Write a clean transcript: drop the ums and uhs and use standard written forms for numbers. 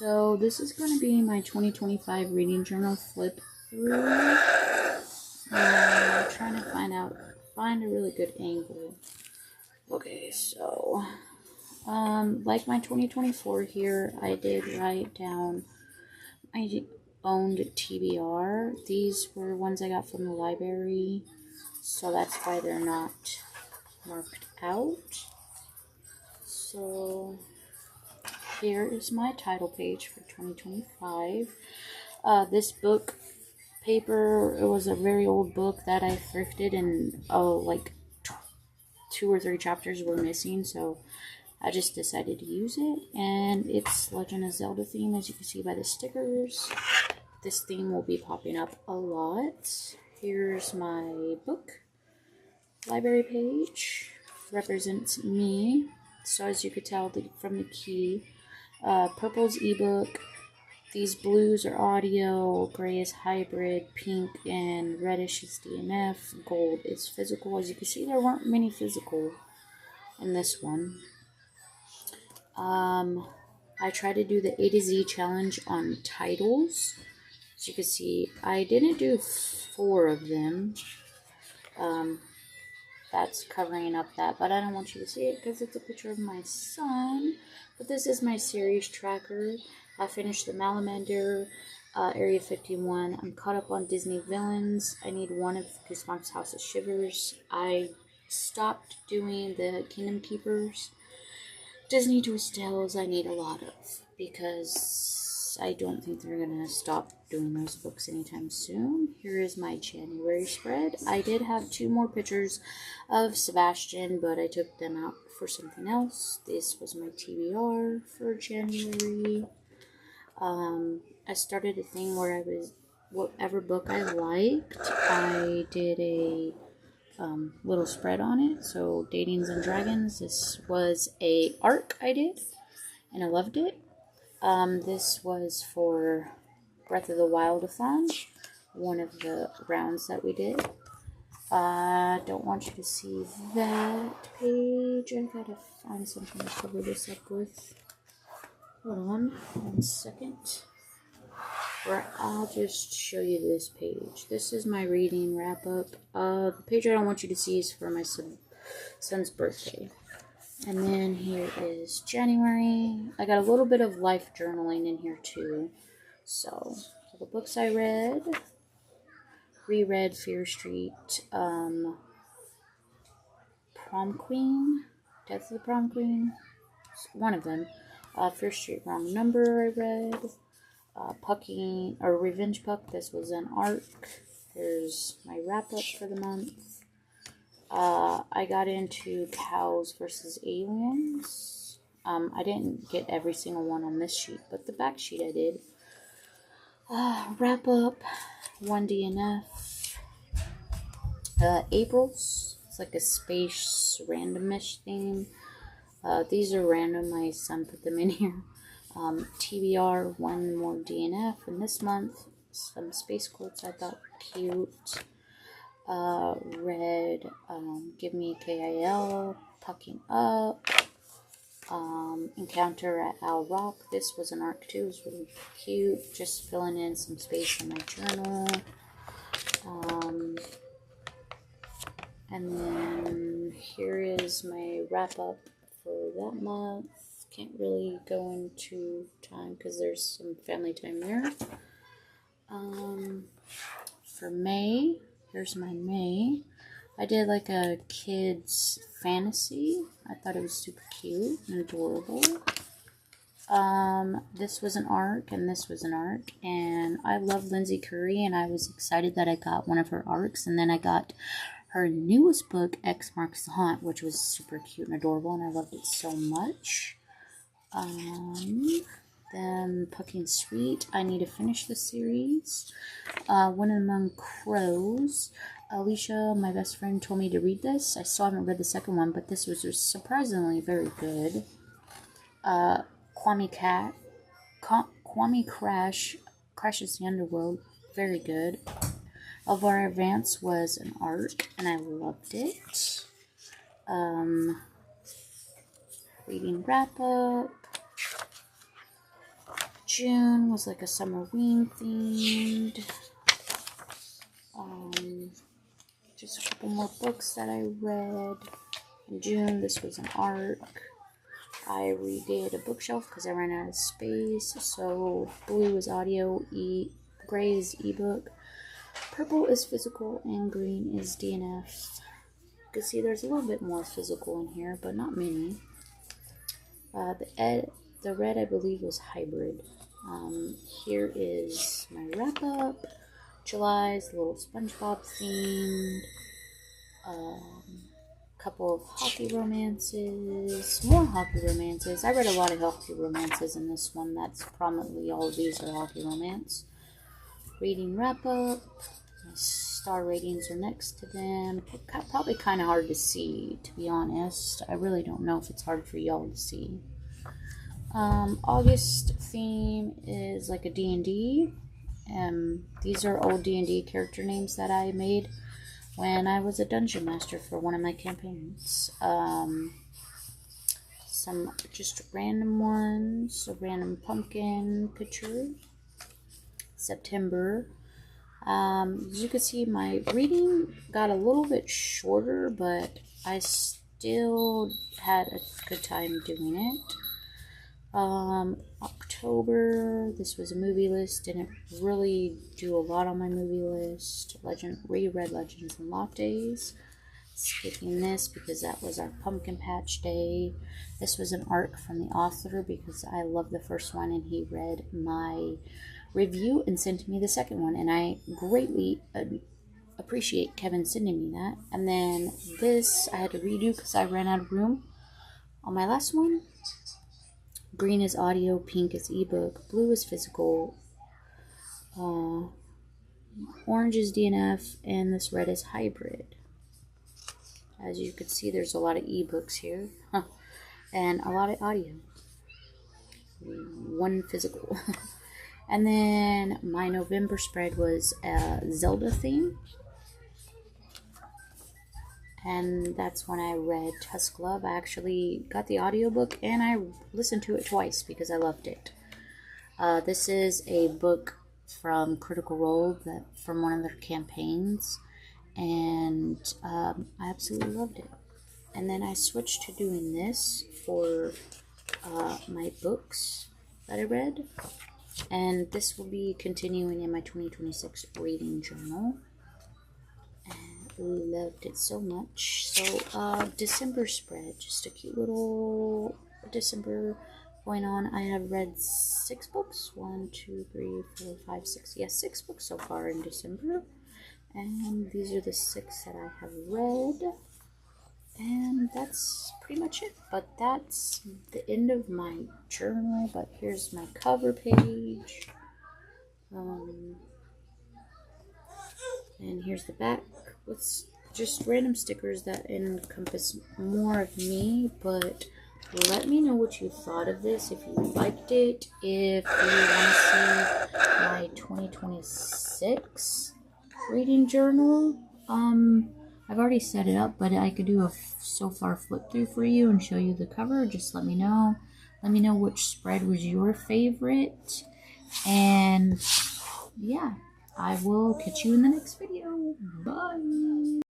So this is going to be my 2025 reading journal flip through. I'm trying to find a really good angle. Okay, so like my 2024 here, I did write down I owned TBR. These were ones I got from the library, so that's why they're not marked out. So here is my title page for 2025. This book paper, it was a very old book that I thrifted, and like 2 or 3 chapters were missing, so I just decided to use it. And it's Legend of Zelda theme, as you can see by the stickers. This theme will be popping up a lot. Here's my book. Library page represents me. So as you could tell from the key, purple's ebook, these blues are audio, gray is hybrid, pink and reddish is DNF, gold is physical. As you can see, there weren't many physical in this one. I tried to do the A to Z challenge on titles. As you can see, I didn't do 4 of them. That's covering up that, but I don't want you to see it because it's a picture of my son. But this is my series tracker. I finished the Malamander, Area 51. I'm caught up on Disney villains. I need one of Goosebumps House of Shivers. I stopped doing the Kingdom Keepers. Disney Twist Tales I need a lot of, because I don't think they're going to stop doing those books anytime soon. Here is my January spread. I did have 2 more pictures of Sebastian, but I took them out for something else. This was my TBR for January. I started a thing where whatever book I liked, I did a little spread on it. So Datings and Dragons, this was a arc I did, and I loved it. This was for Breath of the Wild-a-thon, one of the rounds that we did. Don't want you to see that page. I gotta find something to cover this up with. Hold on 1 second. Or I'll just show you this page. This is my reading wrap-up. The page I don't want you to see is for my son's birthday. And then here is January. I got a little bit of life journaling in here too. So, the books I read. Reread Fear Street, Prom Queen, Death of the Prom Queen, one of them. Fear Street, Wrong Number I read. Pucking, or Revenge Puck, this was an arc. There's my wrap-up for the month. I got into Cows versus Aliens. I didn't get every single one on this sheet, but the back sheet I did. Wrap-up, 1 DNF. April's, it's like a space randomish theme. These are random, my son put them in here. TBR, 1 more DNF in this month. Some space quotes I thought cute. Read Give Me KIL, Pucking Up, Encounter at Owl Rock. This was an arc too, it was really cute. Just filling in some space in my journal. And then here is my wrap up for that month. Can't really go into time because there's some family time there. For May, here's my May. I did like a kid's fantasy. I thought it was super cute and adorable. This was an arc and this was an arc, and I love Lindsay Curry, and I was excited that I got one of her arcs, and then I got her newest book, X Marks the Haunt, which was super cute and adorable, and I loved it so much. Then Pucking Sweet, I need to finish the series. One Among Crows, Alicia, my best friend, told me to read this. I still haven't read the second one, but this was surprisingly very good. Kwame Crashes the Underworld, very good. Elvira Vance was an arc, and I loved it. Reading wrap-up. June was like a Summerween themed. Just a couple more books that I read. In June, this was an arc. I redid a bookshelf because I ran out of space. So blue is audio, gray is ebook, purple is physical, and green is DNF. You can see there's a little bit more physical in here, but not many. The red, I believe, was hybrid. Here is my wrap up. July's a little SpongeBob themed. Couple of hockey romances, more hockey romances. I read a lot of hockey romances in this one. That's prominently all of these are hockey romance. Reading wrap up. My star ratings are next to them. Probably kind of hard to see, to be honest. I really don't know if it's hard for y'all to see. August theme is like a D&D. These are old D&D character names that I made when I was a dungeon master for one of my campaigns. Some just random ones, a random pumpkin picture. September. As you can see, my reading got a little bit shorter, but I still had a good time doing it. October, this was a movie list. Didn't really do a lot on my movie list. Reread Legends and Lattes. Skipping this because that was our pumpkin patch day. This was an arc from the author because I loved the first one and he read my review and sent me the second one, and I greatly appreciate Kevin sending me that. And then this I had to redo because I ran out of room on my last one. Green is audio, pink is ebook, blue is physical, orange is DNF, and this red is hybrid. As you can see, there's a lot of ebooks here, and a lot of audio. One physical. And then my November spread was a Zelda theme. And that's when I read Tusk Love. I actually got the audiobook and I listened to it twice because I loved it. This is a book from Critical Role from one of their campaigns. And I absolutely loved it. And then I switched to doing this for my books that I read. And this will be continuing in my 2026 reading journal. And loved it so much. So, December spread. Just a cute little December going on. I have read 6 books. 1, 2, 3, 4, 5, 6. Yes, 6 books so far in December. And these are the 6 that I have read. And that's pretty much it. But that's the end of my journal. But here's my cover page. And here's the back with just random stickers that encompass more of me. But let me know what you thought of this. If you liked it. If you want to see my 2026 reading journal. I've already set it up, but I could do a so far flip through for you and show you the cover. Just let me know. Let me know which spread was your favorite. And yeah, I will catch you in the next video. Bye.